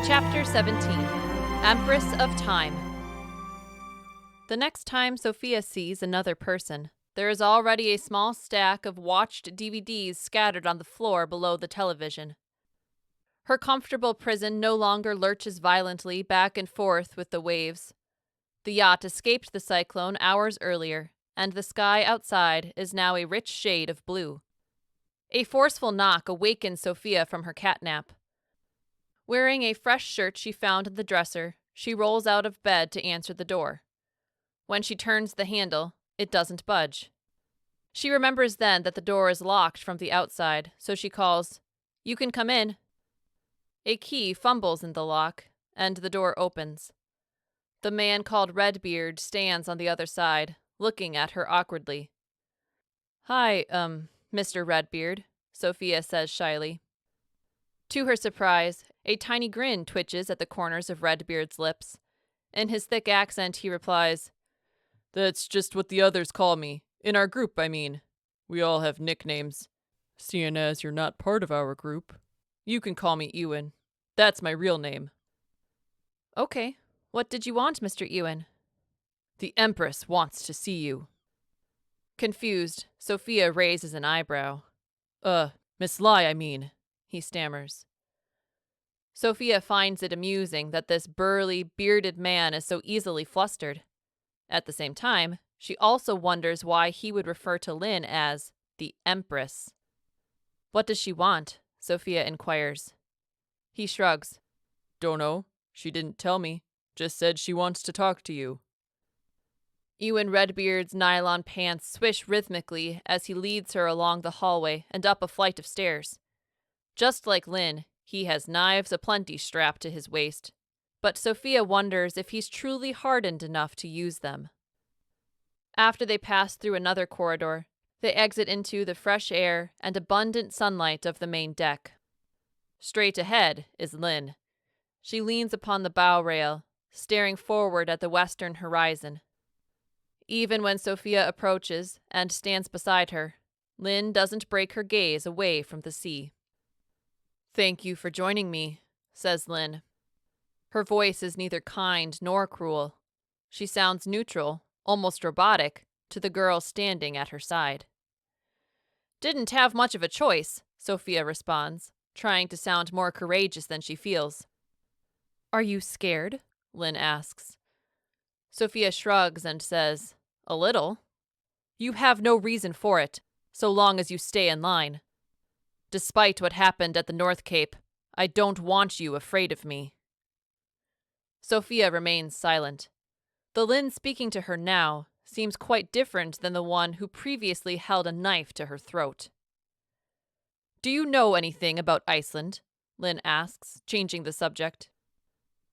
Chapter 17. Empress of Time. The next time Sophia sees another person, there is already a small stack of watched DVDs scattered on the floor below the television. Her comfortable prison no longer lurches violently back and forth with the waves. The yacht escaped the cyclone hours earlier, and the sky outside is now a rich shade of blue. A forceful knock awakens Sophia from her catnap. Wearing a fresh shirt she found in the dresser, she rolls out of bed to answer the door. When she turns the handle, it doesn't budge. She remembers then that the door is locked from the outside, so she calls, "You can come in." A key fumbles in the lock, and the door opens. The man called Redbeard stands on the other side, looking at her awkwardly. "Hi, Mr. Redbeard," Sophia says shyly. To her surprise, a tiny grin twitches at the corners of Redbeard's lips. In his thick accent, he replies, "That's just what the others call me. In our group, I mean. We all have nicknames. Seeing as you're not part of our group, you can call me Ewan. That's my real name." "Okay. What did you want, Mr. Ewan?" "The Empress wants to see you." Confused, Sophia raises an eyebrow. Miss Lai, I mean," he stammers. Sophia finds it amusing that this burly, bearded man is so easily flustered. At the same time, she also wonders why he would refer to Lin as the Empress. "What does she want?" Sophia inquires. He shrugs. "Don't know. She didn't tell me. Just said she wants to talk to you." Ewan Redbeard's nylon pants swish rhythmically as he leads her along the hallway and up a flight of stairs. Just like Lin, he has knives aplenty strapped to his waist, but Sophia wonders if he's truly hardened enough to use them. After they pass through another corridor, they exit into the fresh air and abundant sunlight of the main deck. Straight ahead is Lin. She leans upon the bow rail, staring forward at the western horizon. Even when Sophia approaches and stands beside her, Lin doesn't break her gaze away from the sea. "Thank you for joining me," says Lin. Her voice is neither kind nor cruel. She sounds neutral, almost robotic, to the girl standing at her side. "Didn't have much of a choice," Sophia responds, trying to sound more courageous than she feels. "Are you scared?" Lin asks. Sophia shrugs and says, "A little." "You have no reason for it, so long as you stay in line. Despite what happened at the North Cape, I don't want you afraid of me." Sophia remains silent. The Lin speaking to her now seems quite different than the one who previously held a knife to her throat. "Do you know anything about Iceland?" Lin asks, changing the subject.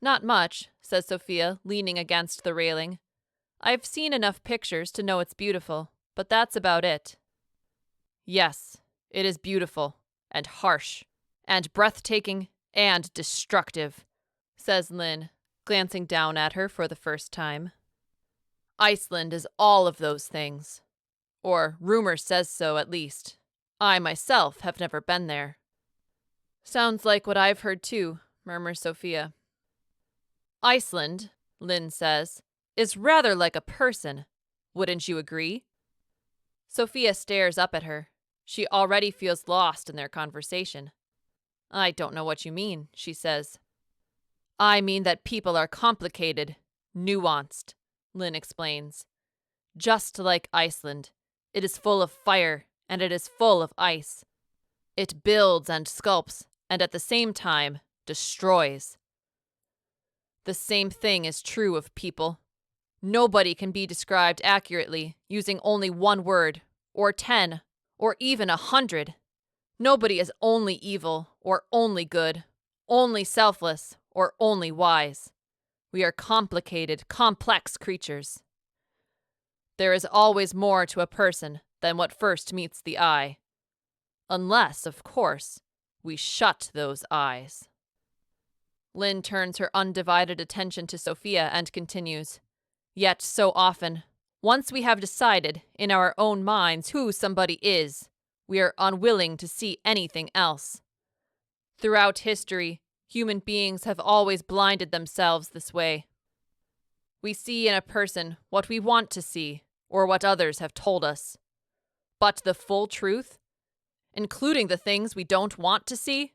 "Not much," says Sophia, leaning against the railing. "I've seen enough pictures to know it's beautiful, but that's about it." "Yes, it is beautiful, and harsh, and breathtaking, and destructive," says Lin, glancing down at her for the first time. "Iceland is all of those things. Or rumor says so, at least. I myself have never been there." "Sounds like what I've heard too," murmurs Sophia. "Iceland," Lin says, "is rather like a person. Wouldn't you agree?" Sophia stares up at her. She already feels lost in their conversation. "I don't know what you mean," she says. "I mean that people are complicated, nuanced," Lin explains. "Just like Iceland, it is full of fire, and it is full of ice. It builds and sculpts, and at the same time, destroys. The same thing is true of people. Nobody can be described accurately using only one word, or 10, or even 100. Nobody is only evil, or only good, only selfless, or only wise. We are complicated, complex creatures. There is always more to a person than what first meets the eye. Unless, of course, we shut those eyes." Lin turns her undivided attention to Sophia and continues, "Yet so often, once we have decided in our own minds who somebody is, we are unwilling to see anything else. Throughout history, Human beings have always blinded themselves this way. We see in a person what we want to see, or what others have told us. But the full truth, including the things we don't want to see,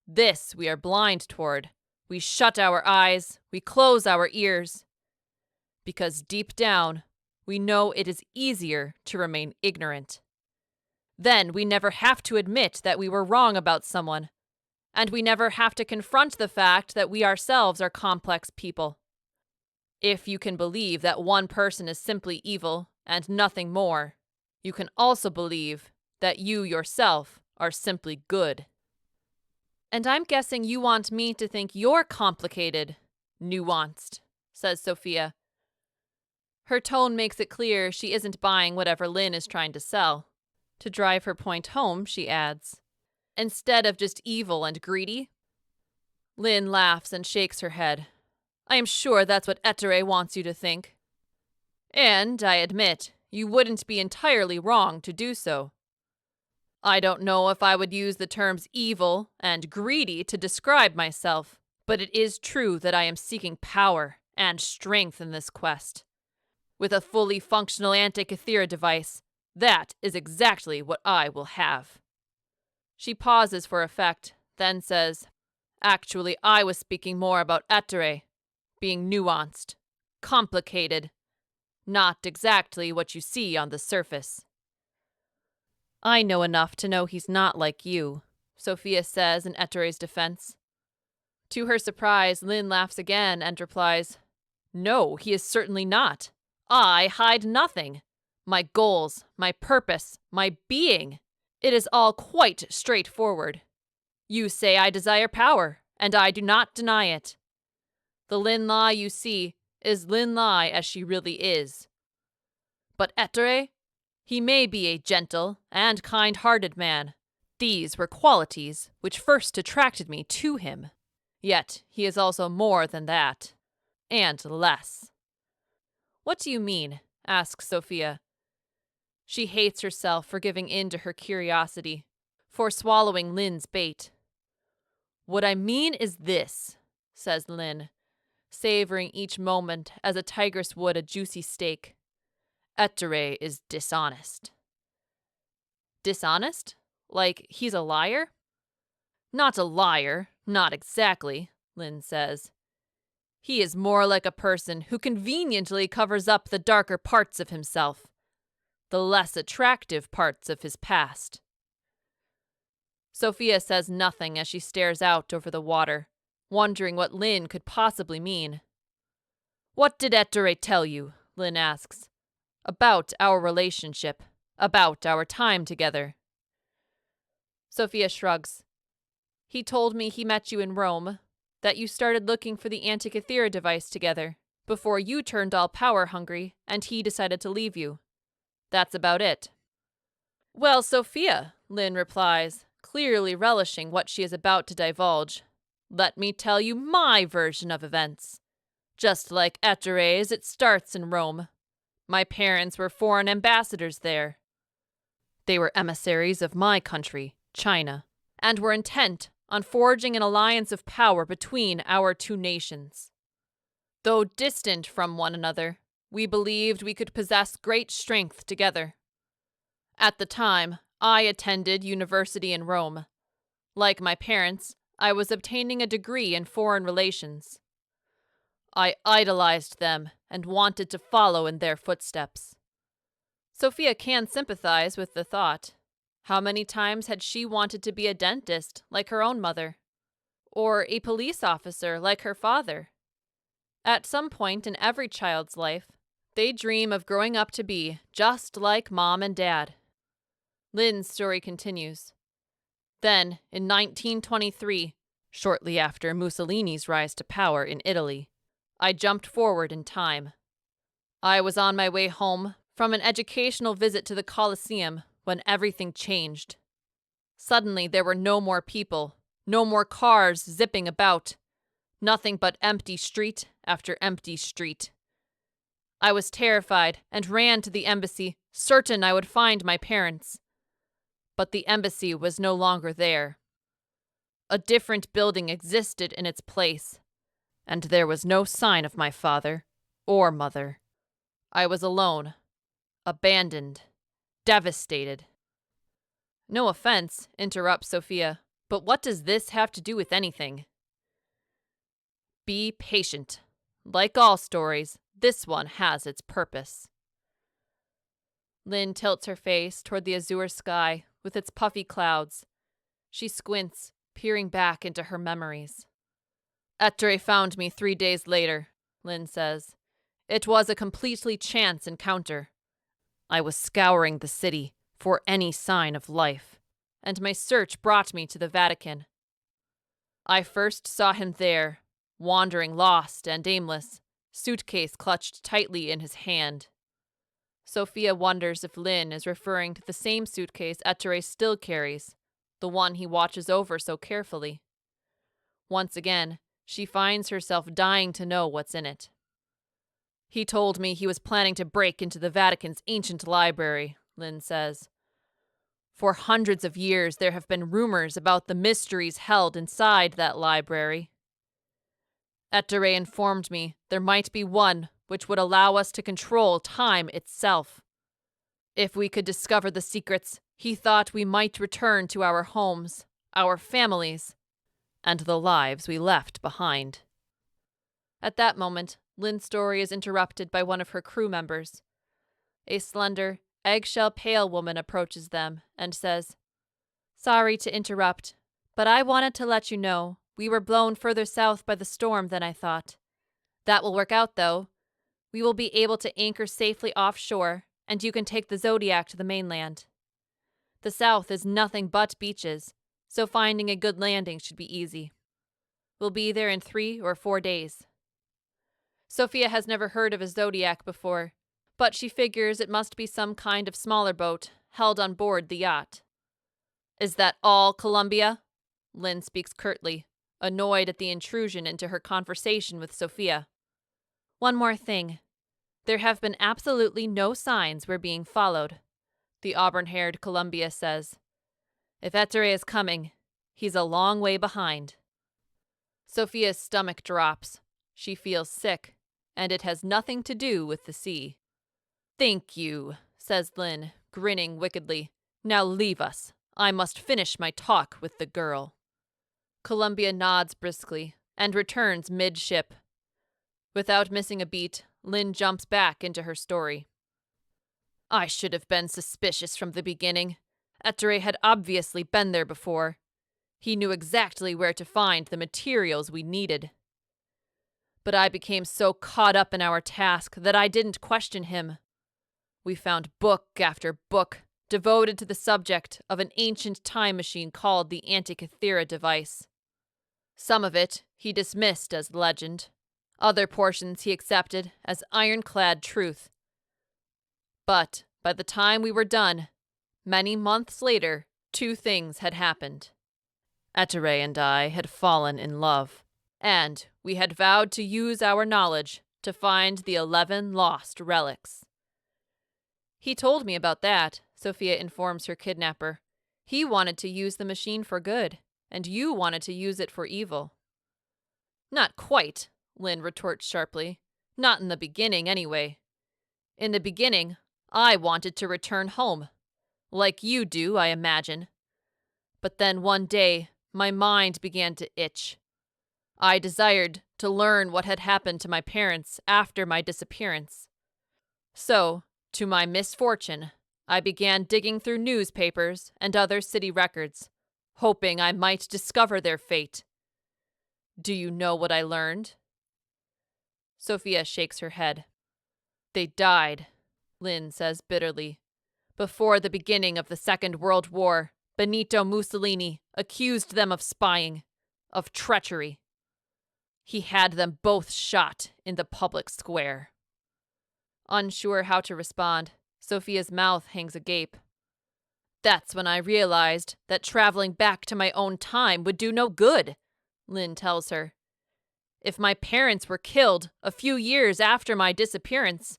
this we are blind toward. We shut our eyes, we close our ears. Because deep down, we know it is easier to remain ignorant. Then we never have to admit that we were wrong about someone, and we never have to confront the fact that we ourselves are complex people. If you can believe that one person is simply evil and nothing more, you can also believe that you yourself are simply good. And I'm guessing you want me to think you're complicated, nuanced, says Sophia. Her tone makes it clear she isn't buying whatever Lin is trying to sell. To drive her point home, she adds, instead of just evil and greedy. Lin laughs and shakes her head. I am sure that's what Etere wants you to think. And, I admit, you wouldn't be entirely wrong to do so. I don't know if I would use the terms evil and greedy to describe myself, but it is true that I am seeking power and strength in this quest. With a fully functional Antikythera device, that is exactly what I will have. She pauses for effect, then says, actually, I was speaking more about Etere, being nuanced, complicated, not exactly what you see on the surface. I know enough to know he's not like you, Sophia says in Etere's defense. To her surprise, Lin laughs again and replies, no, he is certainly not. I hide nothing. My goals, my purpose, my being. It is all quite straightforward. You say I desire power, and I do not deny it. The Lin Lai you see is Lin Lai as she really is. But Etere? He may be a gentle and kind-hearted man. These were qualities which first attracted me to him. Yet he is also more than that. And less. What do you mean? Asks Sophia. She hates herself for giving in to her curiosity, for swallowing Lin's bait. What I mean is this, says Lin, savoring each moment as a tigress would a juicy steak. Etere is dishonest. Dishonest? Like he's a liar? Not a liar, not exactly, Lin says. He is more like a person who conveniently covers up the darker parts of himself, the less attractive parts of his past. Sophia says nothing as she stares out over the water, wondering what Lin could possibly mean. What did Etere tell you? Lin asks. About our relationship, about our time together. Sophia shrugs. He told me he met you in Rome, that you started looking for the Antikythera device together, before you turned all power-hungry and he decided to leave you. That's about it. Well, Sophia, Lin replies, clearly relishing what she is about to divulge, let me tell you my version of events. Just like Etere's, it starts in Rome. My parents were foreign ambassadors there. They were emissaries of my country, China, and were intent on forging an alliance of power between our two nations. Though distant from one another, we believed we could possess great strength together. At the time, I attended university in Rome. Like my parents, I was obtaining a degree in foreign relations. I idolized them and wanted to follow in their footsteps. Sophia can sympathize with the thought. How many times had she wanted to be a dentist like her own mother? Or a police officer like her father? At some point in every child's life, they dream of growing up to be just like mom and dad. Lin's story continues. Then, in 1923, shortly after Mussolini's rise to power in Italy, I jumped forward in time. I was on my way home from an educational visit to the Colosseum when everything changed. Suddenly there were no more people, no more cars zipping about, nothing but empty street after empty street. I was terrified and ran to the embassy, certain I would find my parents. But the embassy was no longer there. A different building existed in its place, and there was no sign of my father or mother. I was alone, abandoned, devastated. No offense, interrupts Sophia, but what does this have to do with anything? Be patient. Like all stories, this one has its purpose. Lin tilts her face toward the azure sky with its puffy clouds. She squints, peering back into her memories. Ettore found me 3 days later, Lin says. It was a completely chance encounter. I was scouring the city for any sign of life, and my search brought me to the Vatican. I first saw him there, wandering lost and aimless, suitcase clutched tightly in his hand. Sophia wonders if Lin is referring to the same suitcase Ettore still carries, the one he watches over so carefully. Once again, she finds herself dying to know what's in it. He told me he was planning to break into the Vatican's ancient library, Lin says. For hundreds of years, there have been rumors about the mysteries held inside that library. Ettore informed me there might be one which would allow us to control time itself. If we could discover the secrets, he thought we might return to our homes, our families, and the lives we left behind. At that moment, Lin's story is interrupted by one of her crew members. A slender, eggshell-pale woman approaches them and says, "Sorry to interrupt, but I wanted to let you know we were blown further south by the storm than I thought. That will work out, though. We will be able to anchor safely offshore, and you can take the Zodiac to the mainland. The south is nothing but beaches, so finding a good landing should be easy. We'll be there in 3 or 4 days." Sophia has never heard of a Zodiac before, but she figures it must be some kind of smaller boat held on board the yacht. "Is that all, Columbia?" Lin speaks curtly, annoyed at the intrusion into her conversation with Sophia. "One more thing. There have been absolutely no signs we're being followed," the auburn-haired Columbia says. "If Ettore is coming, he's a long way behind." Sophia's stomach drops. She feels sick, and it has nothing to do with the sea. "Thank you," says Lin, grinning wickedly. "Now leave us. I must finish my talk with the girl." Columbia nods briskly and returns mid-ship. Without missing a beat, Lin jumps back into her story. "I should have been suspicious from the beginning. Ettore had obviously been there before. He knew exactly where to find the materials we needed. But I became so caught up in our task that I didn't question him. We found book after book devoted to the subject of an ancient time machine called the Antikythera device. Some of it he dismissed as legend. Other portions he accepted as ironclad truth. But by the time we were done, many months later, 2 things had happened. Ettore and I had fallen in love, and we had vowed to use our knowledge to find the 11 lost relics." "He told me about that," Sophia informs her kidnapper. "He wanted to use the machine for good, and you wanted to use it for evil." "Not quite," Lin retorts sharply. "Not in the beginning, anyway. In the beginning, I wanted to return home. Like you do, I imagine. But then one day, my mind began to itch. I desired to learn what had happened to my parents after my disappearance. So, to my misfortune, I began digging through newspapers and other city records, hoping I might discover their fate. Do you know what I learned?" Sophia shakes her head. "They died," Lin says bitterly. "Before the beginning of the Second World War, Benito Mussolini accused them of spying, of treachery. He had them both shot in the public square." Unsure how to respond, Sophia's mouth hangs agape. "That's when I realized that traveling back to my own time would do no good," Lin tells her. "If my parents were killed a few years after my disappearance,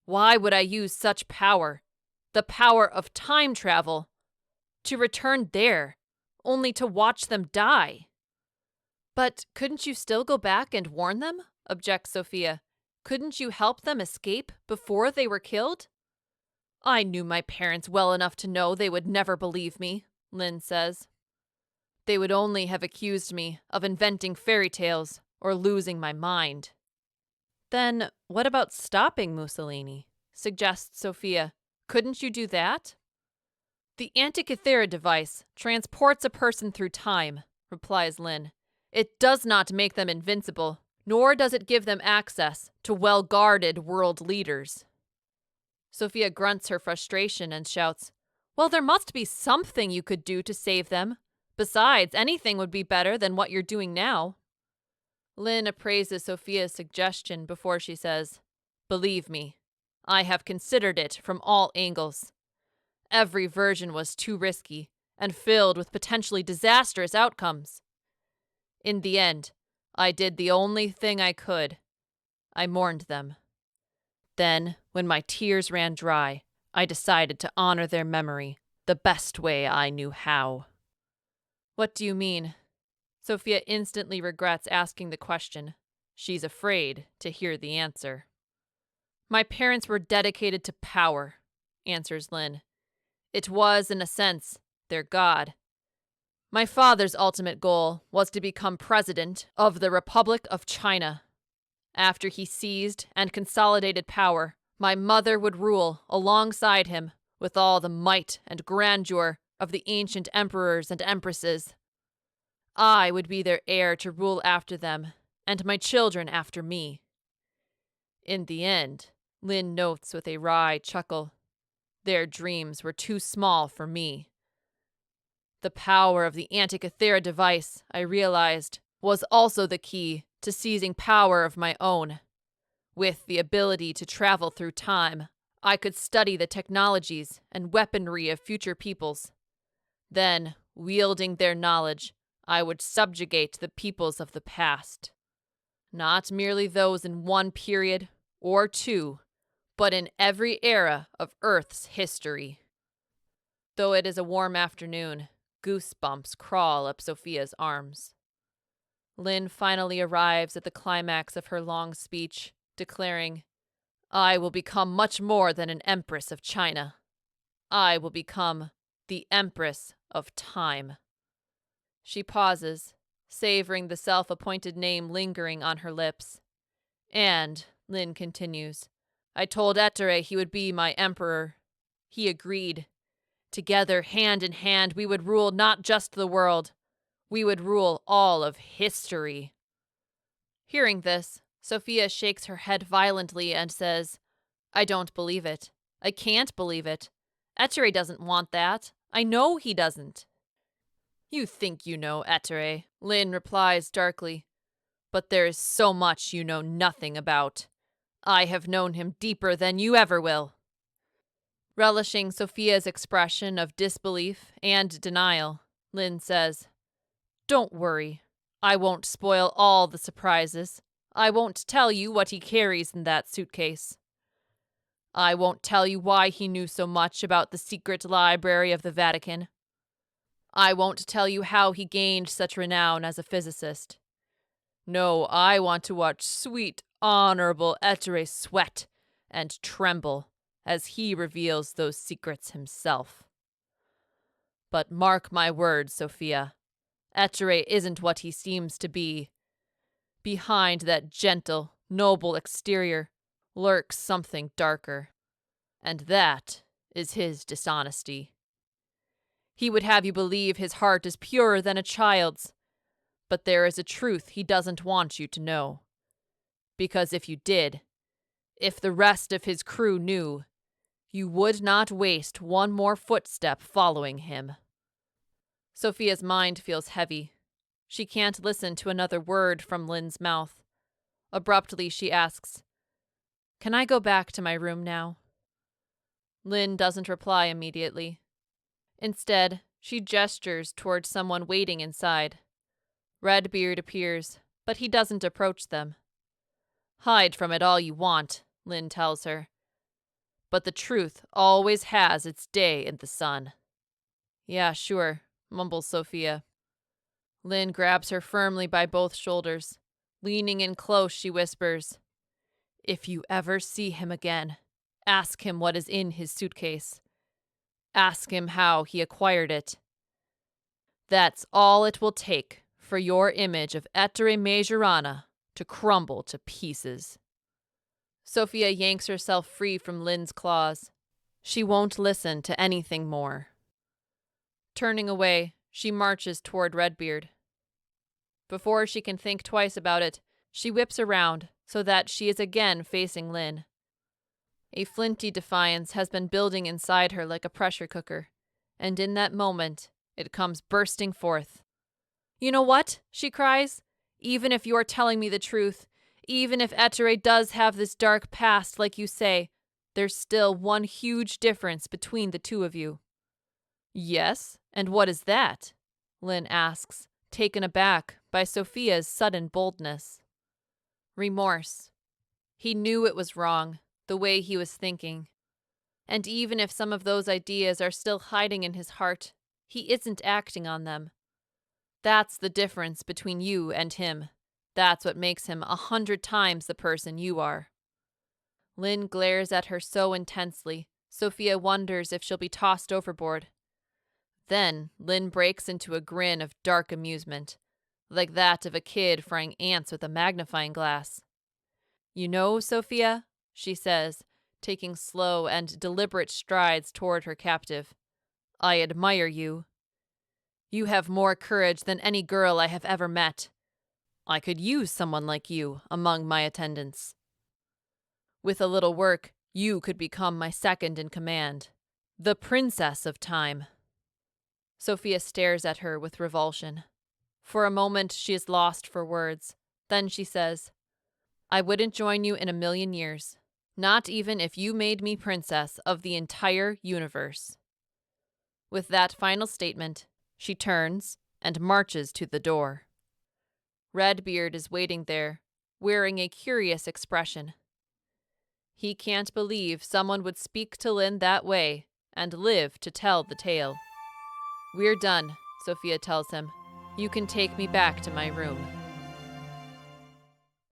why would I use such power, the power of time travel, to return there, only to watch them die. But couldn't you still go back and warn them? Objects Sophia. Couldn't you help them escape before they were killed? I knew my parents well enough to know they would never believe me, Lin says. They would only have accused me of inventing fairy tales or losing my mind. Then what about stopping Mussolini? Suggests Sophia. Couldn't you do that? The Antikythera device transports a person through time, replies Lin. It does not make them invincible, nor does it give them access to well-guarded world leaders. Sophia grunts her frustration and shouts, Well, there must be something you could do to save them. Besides, anything would be better than what you're doing now. Lin appraises Sophia's suggestion before she says, Believe me, I have considered it from all angles. Every version was too risky and filled with potentially disastrous outcomes. In the end, I did the only thing I could. I mourned them. Then, when my tears ran dry, I decided to honor their memory the best way I knew how. What do you mean? Sophia instantly regrets asking the question. She's afraid to hear the answer. My parents were dedicated to power, answers Lin. It was, in a sense, their god. My father's ultimate goal was to become president of the Republic of China. After he seized and consolidated power, my mother would rule alongside him with all the might and grandeur of the ancient emperors and empresses. I would be their heir to rule after them, and my children after me. In the end, Lin notes with a wry chuckle, their dreams were too small for me. The power of the Antikythera device, I realized, was also the key to seizing power of my own. With the ability to travel through time, I could study the technologies and weaponry of future peoples. Then, wielding their knowledge, I would subjugate the peoples of the past. Not merely those in one period or two, but in every era of Earth's history. Though it is a warm afternoon, goosebumps crawl up Sophia's arms. Lin finally arrives at the climax of her long speech, declaring, I will become much more than an Empress of China. I will become the Empress of Time. She pauses, savoring the self-appointed name lingering on her lips. And, Lin continues, I told Ettore he would be my emperor. He agreed. Together, hand in hand, we would rule not just the world. We would rule all of history. Hearing this, Sophia shakes her head violently and says, I don't believe it. I can't believe it. Ettore doesn't want that. I know he doesn't. You think you know, Ettore, Lin replies darkly. But there is so much you know nothing about. I have known him deeper than you ever will. Relishing Sophia's expression of disbelief and denial, Lin says, Don't worry. I won't spoil all the surprises. I won't tell you what he carries in that suitcase. I won't tell you why he knew so much about the secret library of the Vatican. I won't tell you how he gained such renown as a physicist. No, I want to watch sweet, honorable Ettore sweat and tremble as he reveals those secrets himself. But mark my words, Sophia. Ettore isn't what he seems to be. Behind that gentle, noble exterior lurks something darker, and that is his dishonesty. He would have you believe his heart is purer than a child's, but there is a truth he doesn't want you to know. Because if you did, if the rest of his crew knew, you would not waste one more footstep following him. Sophia's mind feels heavy. She can't listen to another word from Lin's mouth. Abruptly, she asks, Can I go back to my room now? Lin doesn't reply immediately. Instead, she gestures towards someone waiting inside. Redbeard appears, but he doesn't approach them. Hide from it all you want, Lin tells her. But the truth always has its day in the sun. Yeah, sure, mumbles Sophia. Lin grabs her firmly by both shoulders. Leaning in close, she whispers, "If you ever see him again, ask him what is in his suitcase. Ask him how he acquired it. That's all it will take for your image of Etere Majorana to crumble to pieces." Sophia yanks herself free from Lin's claws. She won't listen to anything more. Turning away, she marches toward Redbeard. Before she can think twice about it, she whips around so that she is again facing Lin. A flinty defiance has been building inside her like a pressure cooker, and in that moment, it comes bursting forth. "You know what?" she cries. "Even if you are telling me the truth, even if Etere does have this dark past like you say, there's still one huge difference between the two of you." "Yes? And what is that?" Lin asks, taken aback by Sophia's sudden boldness. "Remorse. He knew it was wrong, the way he was thinking. And even if some of those ideas are still hiding in his heart, he isn't acting on them. That's the difference between you and him. That's what makes him 100 times the person you are." Lin glares at her so intensely, Sophia wonders if she'll be tossed overboard. Then Lin breaks into a grin of dark amusement, like that of a kid frying ants with a magnifying glass. "You know, Sophia," she says, taking slow and deliberate strides toward her captive, "I admire you. You have more courage than any girl I have ever met. I could use someone like you among my attendants. With a little work, you could become my second in command, the Princess of Time." Sophia stares at her with revulsion. For a moment, she is lost for words. Then she says, "I wouldn't join you in a million years, not even if you made me princess of the entire universe." With that final statement, she turns and marches to the door. Redbeard is waiting there, wearing a curious expression. He can't believe someone would speak to Lin that way and live to tell the tale. "We're done," Sophia tells him. "You can take me back to my room."